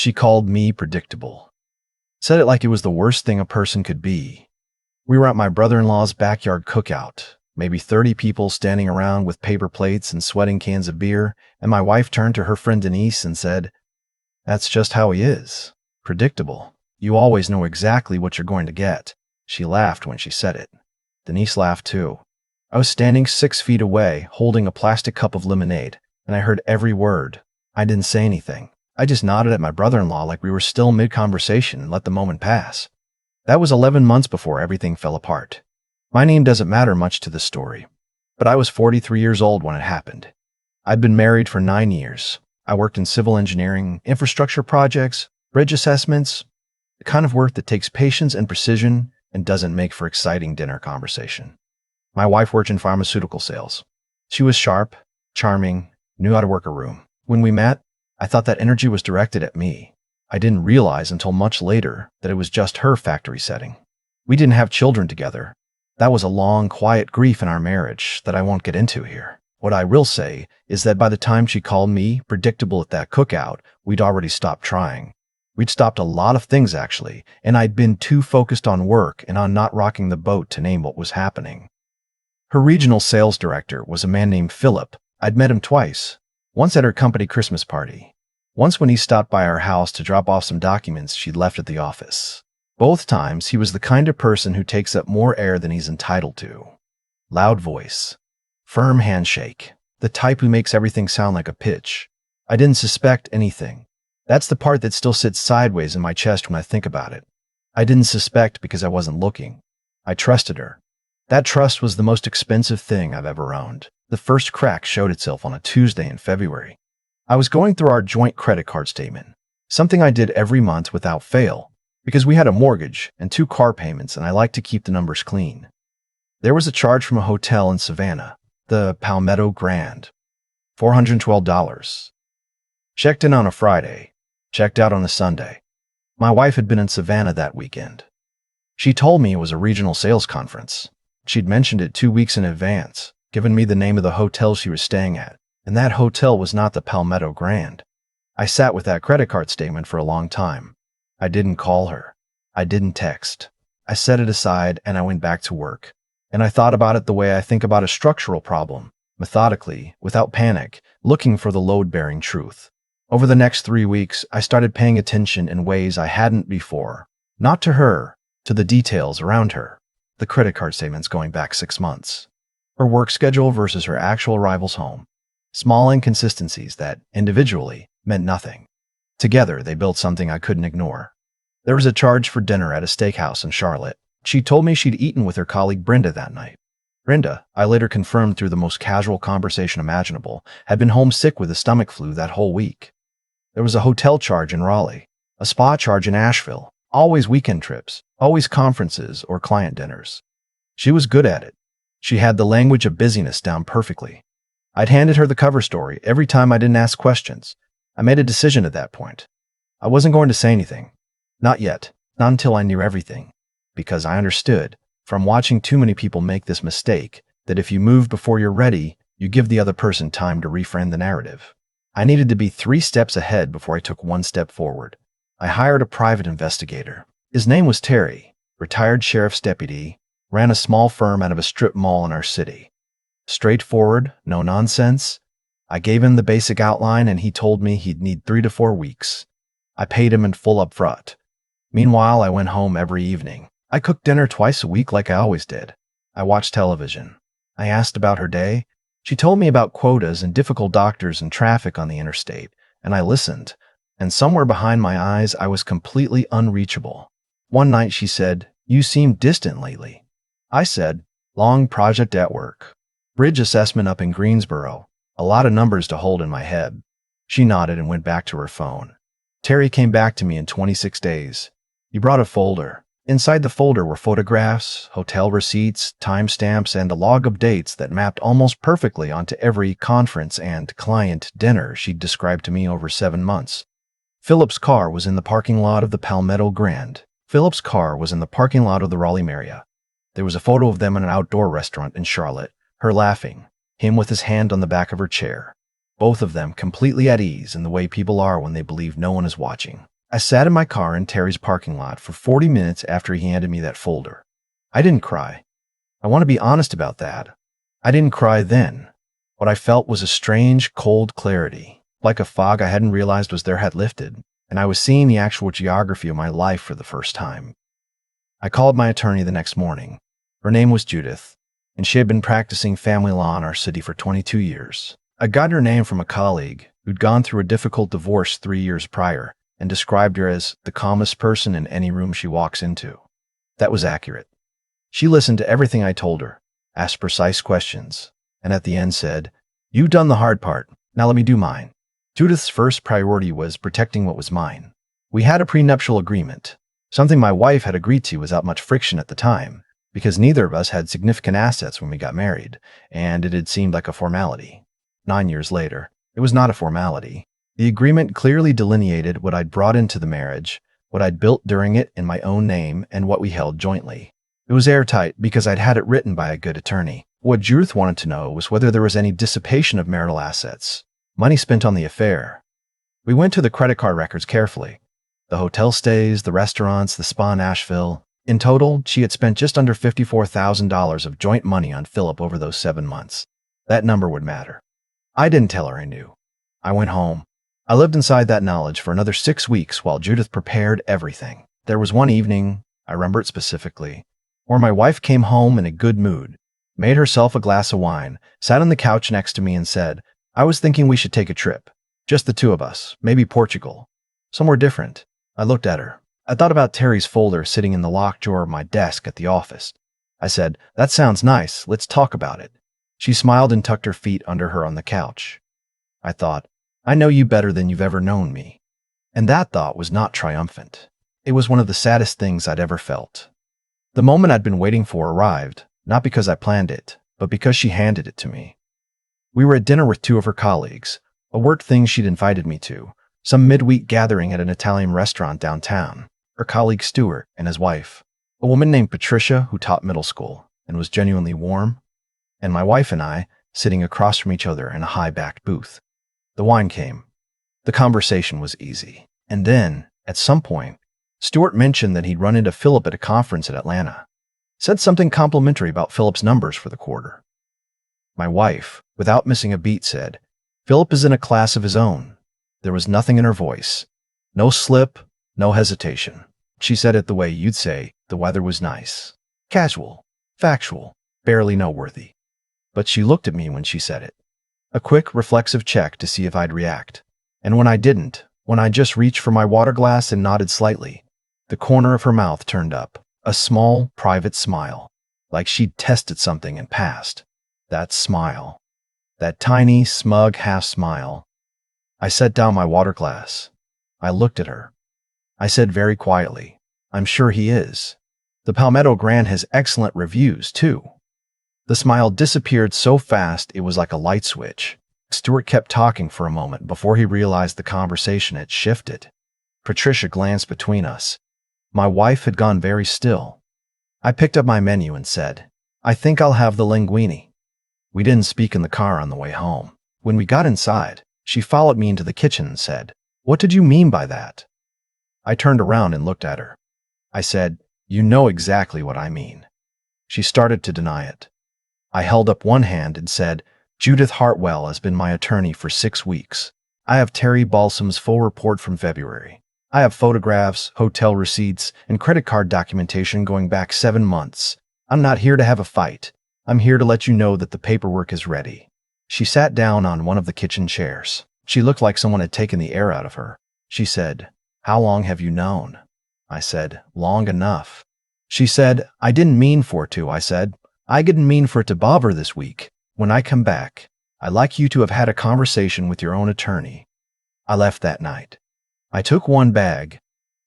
She called me predictable. Said it like it was the worst thing a person could be. We were at my brother-in-law's backyard cookout, maybe 30 people standing around with paper plates and sweating cans of beer, and my wife turned to her friend Denise and said, "That's just how he is. Predictable. You always know exactly what you're going to get." She laughed when she said it. Denise laughed too. I was standing 6 feet away, holding a plastic cup of lemonade, and I heard every word. I didn't say anything. I just nodded at my brother-in-law like we were still mid-conversation and let the moment pass. That was 11 months before everything fell apart. My name doesn't matter much to this story, but I was 43 years old when it happened. I'd been married for 9 years. I worked in civil engineering, infrastructure projects, bridge assessments, the kind of work that takes patience and precision and doesn't make for exciting dinner conversation. My wife worked in pharmaceutical sales. She was sharp, charming, knew how to work a room. When we met, I thought that energy was directed at me. I didn't realize until much later that it was just her factory setting. We didn't have children together. That was a long, quiet grief in our marriage that I won't get into here. What I will say is that by the time she called me predictable at that cookout, we'd already stopped trying. We'd stopped a lot of things, actually, and I'd been too focused on work and on not rocking the boat to name what was happening. Her regional sales director was a man named Philip. I'd met him twice. Once at her company Christmas party. Once when he stopped by our house to drop off some documents she'd left at the office. Both times, he was the kind of person who takes up more air than he's entitled to. Loud voice. Firm handshake. The type who makes everything sound like a pitch. I didn't suspect anything. That's the part that still sits sideways in my chest when I think about it. I didn't suspect because I wasn't looking. I trusted her. That trust was the most expensive thing I've ever owned. The first crack showed itself on a Tuesday in February. I was going through our joint credit card statement, something I did every month without fail, because we had a mortgage and 2 car payments and I like to keep the numbers clean. There was a charge from a hotel in Savannah, the Palmetto Grand, $412. Checked in on a Friday, checked out on a Sunday. My wife had been in Savannah that weekend. She told me it was a regional sales conference. She'd mentioned it 2 weeks in advance, given me the name of the hotel she was staying at, and that hotel was not the Palmetto Grand. I sat with that credit card statement for a long time. I didn't call her. I didn't text. I set it aside and I went back to work. And I thought about it the way I think about a structural problem, methodically, without panic, looking for the load-bearing truth. Over the next 3 weeks, I started paying attention in ways I hadn't before. Not to her, to the details around her. The credit card statements going back 6 months. Her work schedule versus her actual arrivals home. Small inconsistencies that, individually, meant nothing. Together, they built something I couldn't ignore. There was a charge for dinner at a steakhouse in Charlotte. She told me she'd eaten with her colleague Brenda that night. Brenda, I later confirmed through the most casual conversation imaginable, had been homesick with a stomach flu that whole week. There was a hotel charge in Raleigh, a spa charge in Asheville, always weekend trips, always conferences or client dinners. She was good at it. She had the language of busyness down perfectly. I'd handed her the cover story every time I didn't ask questions. I made a decision at that point. I wasn't going to say anything. Not yet, not until I knew everything. Because I understood, from watching too many people make this mistake, that if you move before you're ready, you give the other person time to reframe the narrative. I needed to be 3 steps ahead before I took 1 step forward. I hired a private investigator. His name was Terry, retired sheriff's deputy, ran a small firm out of a strip mall in our city. Straightforward, no nonsense. I gave him the basic outline and he told me he'd need 3 to 4 weeks. I paid him in full upfront. Meanwhile, I went home every evening. I cooked dinner twice a week like I always did. I watched television. I asked about her day. She told me about quotas and difficult doctors and traffic on the interstate, and I listened. And somewhere behind my eyes, I was completely unreachable. One night she said, "You seem distant lately." I said, "Long project at work. Bridge assessment up in Greensboro. A lot of numbers to hold in my head." She nodded and went back to her phone. Terry came back to me in 26 days. He brought a folder. Inside the folder were photographs, hotel receipts, timestamps, and a log of dates that mapped almost perfectly onto every conference and client dinner she'd described to me over 7 months. Philip's car was in the parking lot of the Palmetto Grand. Philip's car was in the parking lot of the Raleigh Marriott. There was a photo of them in an outdoor restaurant in Charlotte, her laughing, him with his hand on the back of her chair. Both of them completely at ease in the way people are when they believe no one is watching. I sat in my car in Terry's parking lot for 40 minutes after he handed me that folder. I didn't cry. I want to be honest about that. I didn't cry then. What I felt was a strange, cold clarity, like a fog I hadn't realized was there had lifted, and I was seeing the actual geography of my life for the first time. I called my attorney the next morning. Her name was Judith, and she had been practicing family law in our city for 22 years. I got her name from a colleague who'd gone through a difficult divorce 3 years prior and described her as the calmest person in any room she walks into. That was accurate. She listened to everything I told her, asked precise questions, and at the end said, "You've done the hard part. Now let me do mine." Judith's first priority was protecting what was mine. We had a prenuptial agreement, something my wife had agreed to without much friction at the time, because neither of us had significant assets when we got married, and it had seemed like a formality. 9 years later, it was not a formality. The agreement clearly delineated what I'd brought into the marriage, what I'd built during it in my own name, and what we held jointly. It was airtight because I'd had it written by a good attorney. What Judith wanted to know was whether there was any dissipation of marital assets, money spent on the affair. We went to the credit card records carefully. The hotel stays, the restaurants, the spa in Asheville. In total, she had spent just under $54,000 of joint money on Philip over those 7 months. That number would matter. I didn't tell her I knew. I went home. I lived inside that knowledge for another 6 weeks while Judith prepared everything. There was one evening, I remember it specifically, where my wife came home in a good mood, made herself a glass of wine, sat on the couch next to me and said, "I was thinking we should take a trip. Just the two of us, maybe Portugal. Somewhere different." I looked at her. I thought about Terry's folder sitting in the locked drawer of my desk at the office. I said, "That sounds nice. Let's talk about it." She smiled and tucked her feet under her on the couch. I thought, I know you better than you've ever known me. And that thought was not triumphant. It was one of the saddest things I'd ever felt. The moment I'd been waiting for arrived, not because I planned it, but because she handed it to me. We were at dinner with 2 of her colleagues, a work thing she'd invited me to, some midweek gathering at an Italian restaurant downtown, her colleague Stuart and his wife, a woman named Patricia who taught middle school and was genuinely warm, and my wife and I sitting across from each other in a high-backed booth. The wine came. The conversation was easy. And then, at some point, Stuart mentioned that he'd run into Philip at a conference in Atlanta. Said something complimentary about Philip's numbers for the quarter. My wife, without missing a beat, said, "Philip is in a class of his own." There was nothing in her voice. No slip, no hesitation. She said it the way you'd say the weather was nice. Casual, factual, barely noteworthy. But she looked at me when she said it. A quick, reflexive check to see if I'd react. And when I didn't, when I just reached for my water glass and nodded slightly, the corner of her mouth turned up, a small, private smile, like she'd tested something and passed. That smile. That tiny, smug half-smile. I set down my water glass. I looked at her. I said very quietly, "I'm sure he is. The Palmetto Grand has excellent reviews, too." The smile disappeared so fast it was like a light switch. Stuart kept talking for a moment before he realized the conversation had shifted. Patricia glanced between us. My wife had gone very still. I picked up my menu and said, "I think I'll have the linguine." We didn't speak in the car on the way home. When we got inside, she followed me into the kitchen and said, "What did you mean by that?" I turned around and looked at her. I said, "You know exactly what I mean." She started to deny it. I held up one hand and said, "Judith Hartwell has been my attorney for 6 weeks. I have Terry Balsam's full report from February. I have photographs, hotel receipts, and credit card documentation going back 7 months. I'm not here to have a fight. I'm here to let you know that the paperwork is ready." She sat down on one of the kitchen chairs. She looked like someone had taken the air out of her. She said, "How long have you known?" I said, "Long enough." She said, "I didn't mean for it to," I said. "I didn't mean for it to bother this week. When I come back, I'd like you to have had a conversation with your own attorney." I left that night. I took one bag.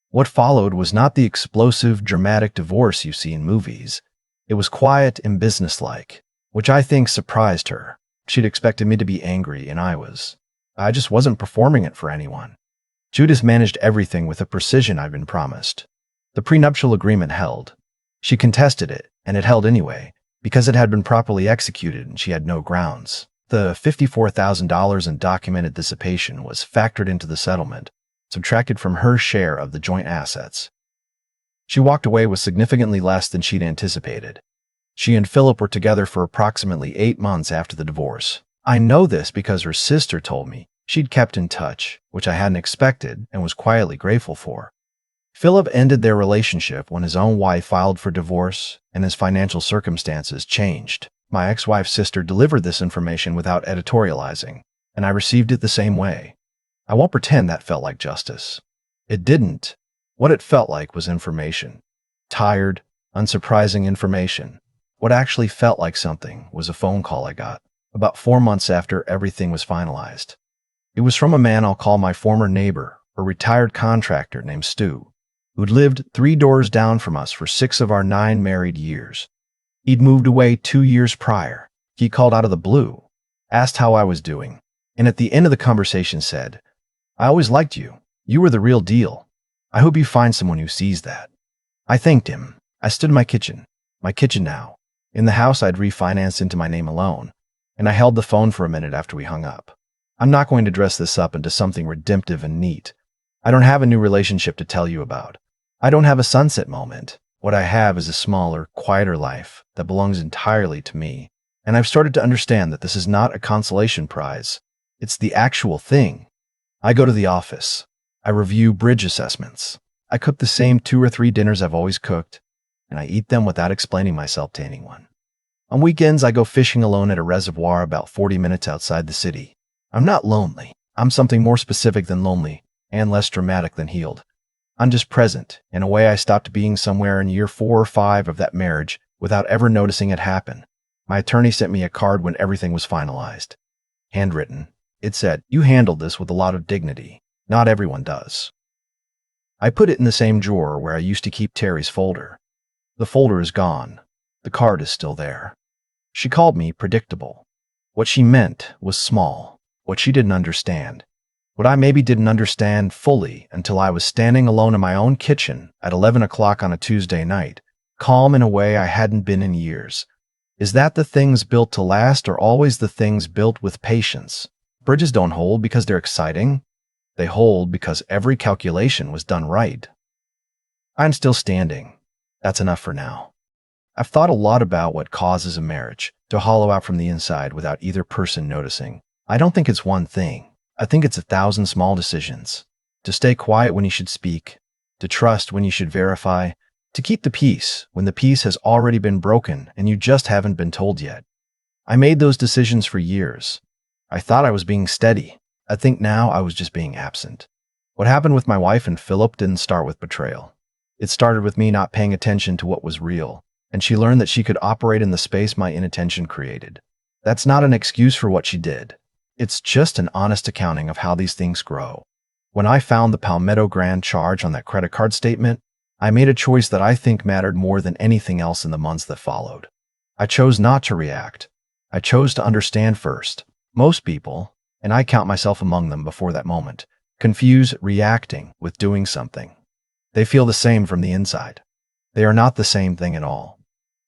What followed was not the explosive, dramatic divorce you see in movies. It was quiet and businesslike, which I think surprised her. She'd expected me to be angry, and I just wasn't performing it for anyone. Judith managed everything with a precision I'd been promised. The prenuptial agreement held. She contested it, and it held anyway, because it had been properly executed and she had no grounds. The $54,000 in documented dissipation was factored into the settlement, subtracted from her share of the joint assets. She walked away with significantly less than she'd anticipated. She and Philip were together for approximately 8 months after the divorce. I know this because her sister told me she'd kept in touch, which I hadn't expected and was quietly grateful for. Philip ended their relationship when his own wife filed for divorce and his financial circumstances changed. My ex-wife's sister delivered this information without editorializing, and I received it the same way. I won't pretend that felt like justice. It didn't. What it felt like was information. Tired, unsurprising information. What actually felt like something was a phone call I got about 4 months after everything was finalized. It was from a man I'll call my former neighbor, a retired contractor named Stu, who'd lived 3 doors down from us for 6 of our 9 married years. He'd moved away 2 years prior. He called out of the blue, asked how I was doing, and at the end of the conversation said, "I always liked you. You were the real deal. I hope you find someone who sees that." I thanked him. I stood in my kitchen now, in the house I'd refinanced into my name alone, and I held the phone for a minute after we hung up. I'm not going to dress this up into something redemptive and neat. I don't have a new relationship to tell you about. I don't have a sunset moment. What I have is a smaller, quieter life that belongs entirely to me, and I've started to understand that this is not a consolation prize. It's the actual thing. I go to the office. I review bridge assessments. I cook the same 2 or 3 dinners I've always cooked, and I eat them without explaining myself to anyone. On weekends, I go fishing alone at a reservoir about 40 minutes outside the city. I'm not lonely. I'm something more specific than lonely and less dramatic than healed. I'm just present. In a way, I stopped being somewhere in year 4 or 5 of that marriage without ever noticing it happen. My attorney sent me a card when everything was finalized. Handwritten. It said, "You handled this with a lot of dignity. Not everyone does." I put it in the same drawer where I used to keep Terry's folder. The folder is gone. The card is still there. She called me predictable. What she meant was small. What she didn't understand. What I maybe didn't understand fully until I was standing alone in my own kitchen at 11 o'clock on a Tuesday night, calm in a way I hadn't been in years. Is that the things built to last or always the things built with patience? Bridges don't hold because they're exciting. They hold because every calculation was done right. I'm still standing. That's enough for now. I've thought a lot about what causes a marriage to hollow out from the inside without either person noticing. I don't think it's one thing. I think it's 1,000 small decisions. To stay quiet when you should speak, to trust when you should verify, to keep the peace when the peace has already been broken and you just haven't been told yet. I made those decisions for years. I thought I was being steady. I think now I was just being absent. What happened with my wife and Philip didn't start with betrayal. It started with me not paying attention to what was real, and she learned that she could operate in the space my inattention created. That's not an excuse for what she did. It's just an honest accounting of how these things grow. When I found the Palmetto Grand charge on that credit card statement, I made a choice that I think mattered more than anything else in the months that followed. I chose not to react. I chose to understand first. Most people, and I count myself among them before that moment, confuse reacting with doing something. They feel the same from the inside. They are not the same thing at all.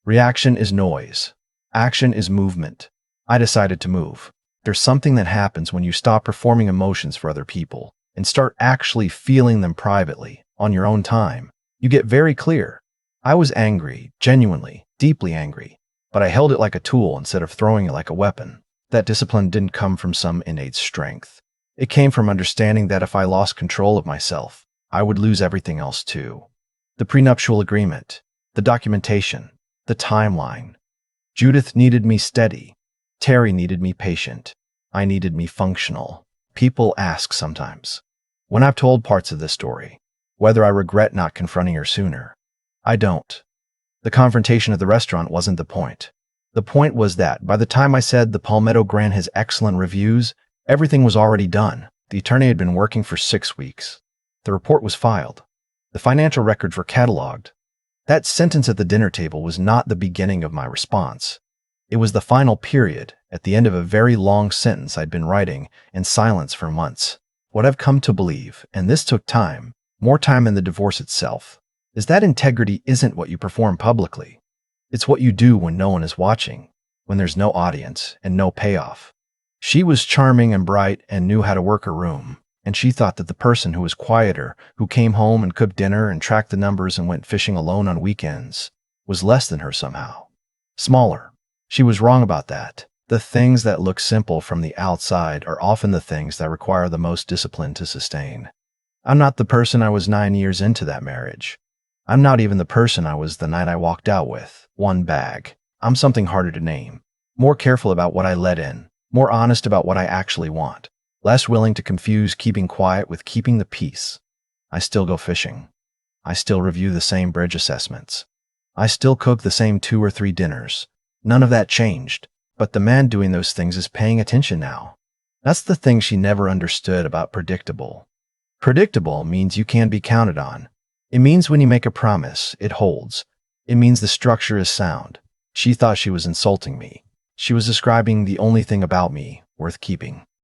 Reaction is noise. Action is movement. I decided to move. There's something that happens when you stop performing emotions for other people and start actually feeling them privately, on your own time. You get very clear. I was angry, genuinely, deeply angry, but I held it like a tool instead of throwing it like a weapon. That discipline didn't come from some innate strength. It came from understanding that if I lost control of myself, I would lose everything else too. The prenuptial agreement, the documentation, the timeline. Judith needed me steady. Terry needed me patient. I needed me functional. People ask sometimes, when I've told parts of this story, whether I regret not confronting her sooner. I don't. The confrontation at the restaurant wasn't the point. The point was that by the time I said the Palmetto Grand has excellent reviews, everything was already done. The attorney had been working for 6 weeks. The report was filed. The financial records were cataloged. That sentence at the dinner table was not the beginning of my response. It was the final period at the end of a very long sentence I'd been writing in silence for months. What I've come to believe, and this took time, more time than the divorce itself, is that integrity isn't what you perform publicly. It's what you do when no one is watching, when there's no audience and no payoff. She was charming and bright and knew how to work her room, And she thought that the person who was quieter, who came home and cooked dinner and tracked the numbers and went fishing alone on weekends, was less than her somehow. Smaller. She was wrong about that. The things that look simple from the outside are often the things that require the most discipline to sustain. I'm not the person I was 9 years into that marriage. I'm not even the person I was the night I walked out with one bag. I'm something harder to name. More careful about what I let in. More honest about what I actually want. Less willing to confuse keeping quiet with keeping the peace. I still go fishing. I still review the same bridge assessments. I still cook the same 2 or 3 dinners. None of that changed. But the man doing those things is paying attention now. That's the thing she never understood about predictable. Predictable means you can be counted on. It means when you make a promise, it holds. It means the structure is sound. She thought she was insulting me. She was describing the only thing about me worth keeping.